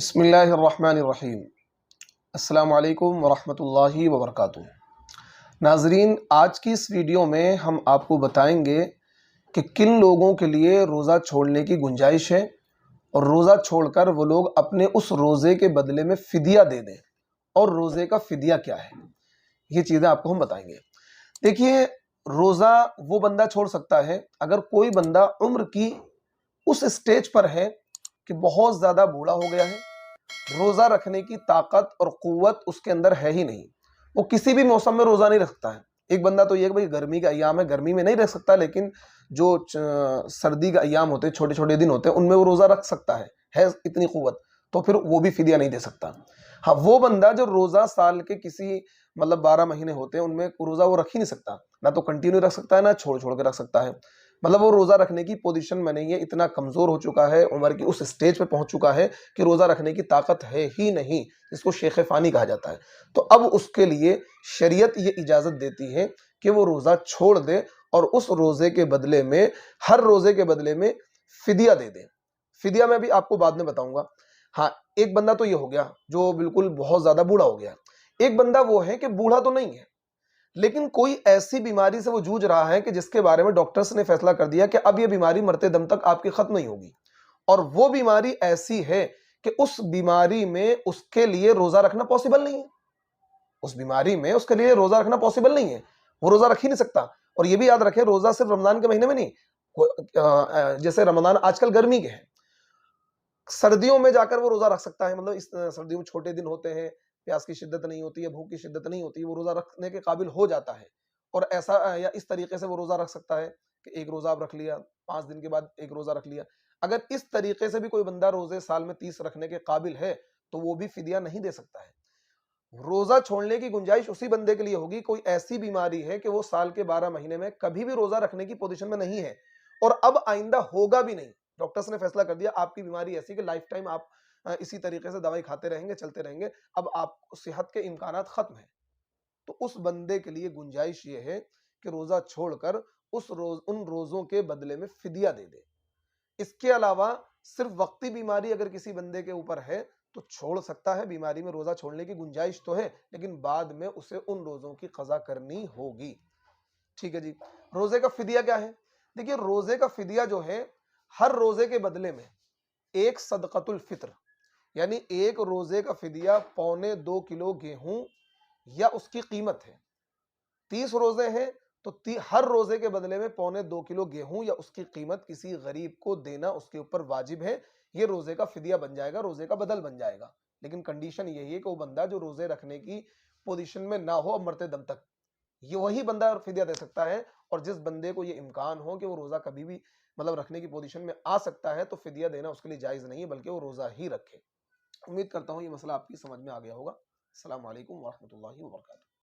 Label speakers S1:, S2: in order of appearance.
S1: بسم اللہ الرحمن الرحیم۔ السلام علیکم ورحمۃ اللہ وبرکاتہ۔ ناظرین، آج کی اس ویڈیو میں ہم آپ کو بتائیں گے کہ کن لوگوں کے لیے روزہ چھوڑنے کی گنجائش ہے اور روزہ چھوڑ کر وہ لوگ اپنے اس روزے کے بدلے میں فدیہ دے دیں، اور روزے کا فدیہ کیا ہے، یہ چیزیں آپ کو ہم بتائیں گے۔ دیکھیے، روزہ وہ بندہ چھوڑ سکتا ہے اگر کوئی بندہ عمر کی اس اسٹیج پر ہے کہ بہت زیادہ بوڑھا ہو گیا ہے، روزہ رکھنے کی طاقت اور قوت اس کے اندر ہے ہی نہیں، وہ کسی بھی موسم میں روزہ نہیں رکھ سکتا ہے۔ ایک بندہ تو یہ کہ بھئی گرمی کا ایام ہے، گرمی میں نہیں رکھ سکتا، لیکن جو سردی کا ایام ہوتے ہیں، چھوٹے چھوٹے دن ہوتے ہیں، ان میں وہ روزہ رکھ سکتا ہے اتنی قوت، تو پھر وہ بھی فدیہ نہیں دے سکتا۔ ہاں، وہ بندہ جو روزہ سال کے کسی 12 مہینے ہوتے ہیں ان میں روزہ وہ رکھ ہی نہیں سکتا، نہ تو کنٹینیو رکھ سکتا ہے، نہ چھوڑ چھوڑ کے رکھ سکتا ہے، وہ روزہ رکھنے کی پوزیشن میں نہیں ہے، اتنا کمزور ہو چکا ہے، عمر کی اس اسٹیج پہ پہنچ چکا ہے کہ روزہ رکھنے کی طاقت ہے ہی نہیں، جس کو شیخ فانی کہا جاتا ہے۔ تو اب اس کے لیے شریعت یہ اجازت دیتی ہے کہ وہ روزہ چھوڑ دے اور اس روزے کے بدلے میں، ہر روزے کے بدلے میں فدیہ دے دے۔ فدیہ میں بھی آپ کو بعد میں بتاؤں گا۔ ہاں، ایک بندہ تو یہ ہو گیا جو بالکل بہت زیادہ بوڑھا ہو گیا۔ ایک بندہ وہ ہے کہ بوڑھا تو نہیں ہے، لیکن کوئی ایسی بیماری سے وہ جوجھ رہا ہے کہ جس کے بارے میں ڈاکٹرز نے فیصلہ کر دیا کہ اب یہ بیماری مرتے دم تک آپ کی ختم نہیں ہوگی، اور وہ بیماری ایسی ہے کہ اس بیماری میں اس کے لیے روزہ رکھنا پاسبل نہیں ہے، اس بیماری میں اس کے لیے روزہ رکھنا پاسبل نہیں ہے، وہ روزہ رکھ ہی نہیں سکتا۔ اور یہ بھی یاد رکھیں، روزہ صرف رمضان کے مہینے میں نہیں، جیسے رمضان آج کل گرمی کے ہے، سردیوں میں جا کر وہ روزہ رکھ سکتا ہے، اس سردیوں میں چھوٹے دن ہوتے ہیں، پیاس کی شدت نہیں ہوتی ہے، بھوک کی شدت نہیں ہوتی، وہ روزہ رکھنے کے قابل ہو جاتا ہے، اور ایسا یا اس طریقے سے وہ روزہ رکھ سکتا ہے کہ ایک روزہ آپ رکھ لیا، 5 دن کے بعد ایک روزہ رکھ لیا۔ اگر اس طریقے سے بھی کوئی بندہ روزے سال میں 30 رکھنے کے قابل ہے تو وہ بھی فدیہ نہیں دے سکتا ہے۔ روزہ چھوڑنے کی گنجائش اسی بندے کے لیے ہوگی، کوئی ایسی بیماری ہے کہ وہ سال کے 12 مہینے میں کبھی بھی روزہ رکھنے کی پوزیشن میں نہیں ہے، اور اب آئندہ ہوگا بھی نہیں۔ ڈاکٹرز نے فیصلہ کر دیا آپ کی بیماری ایسی کہ لائف ٹائم آپ اسی طریقے سے دوائی کھاتے رہیں گے، چلتے رہیں گے، اب آپ صحت کے امکانات ختم ہیں، تو اس بندے کے لیے گنجائش یہ ہے کہ روزہ چھوڑ کر ان روزوں کے بدلے میں فدیہ دے دے۔ اس کے علاوہ صرف وقتی بیماری اگر کسی بندے کے اوپر ہے تو چھوڑ سکتا ہے، بیماری میں روزہ چھوڑنے کی گنجائش تو ہے، لیکن بعد میں اسے ان روزوں کی قضا کرنی ہوگی۔ ٹھیک ہے جی، روزے کا فدیہ کیا ہے؟ دیکھیے، روزے کا فدیہ جو ہے، ہر روزے کے بدلے میں ایک صدقۃ الفطر، یعنی ایک روزے کا فدیہ 1.25 کلو گیہوں یا اس کی قیمت ہے۔ 30 روزے ہیں تو ہر روزے کے بدلے میں 1.25 کلو گیہوں یا اس کی قیمت کسی غریب کو دینا اس کے اوپر واجب ہے۔ یہ روزے کا فدیہ بن جائے گا، روزے کا بدل بن جائے گا، لیکن کنڈیشن یہی ہے کہ وہ بندہ جو روزے رکھنے کی پوزیشن میں نہ ہو اب مرتے دم تک، یہ وہی بندہ فدیہ دے سکتا ہے۔ اور جس بندے کو یہ امکان ہو کہ وہ روزہ کبھی بھی رکھنے کی پوزیشن میں آ سکتا ہے، تو فدیہ دینا اس کے لیے جائز نہیں ہے، بلکہ وہ روزہ ہی رکھے۔ امید کرتا ہوں یہ مسئلہ آپ کی سمجھ میں آ گیا ہوگا۔ السلام علیکم ورحمۃ اللہ وبرکاتہ۔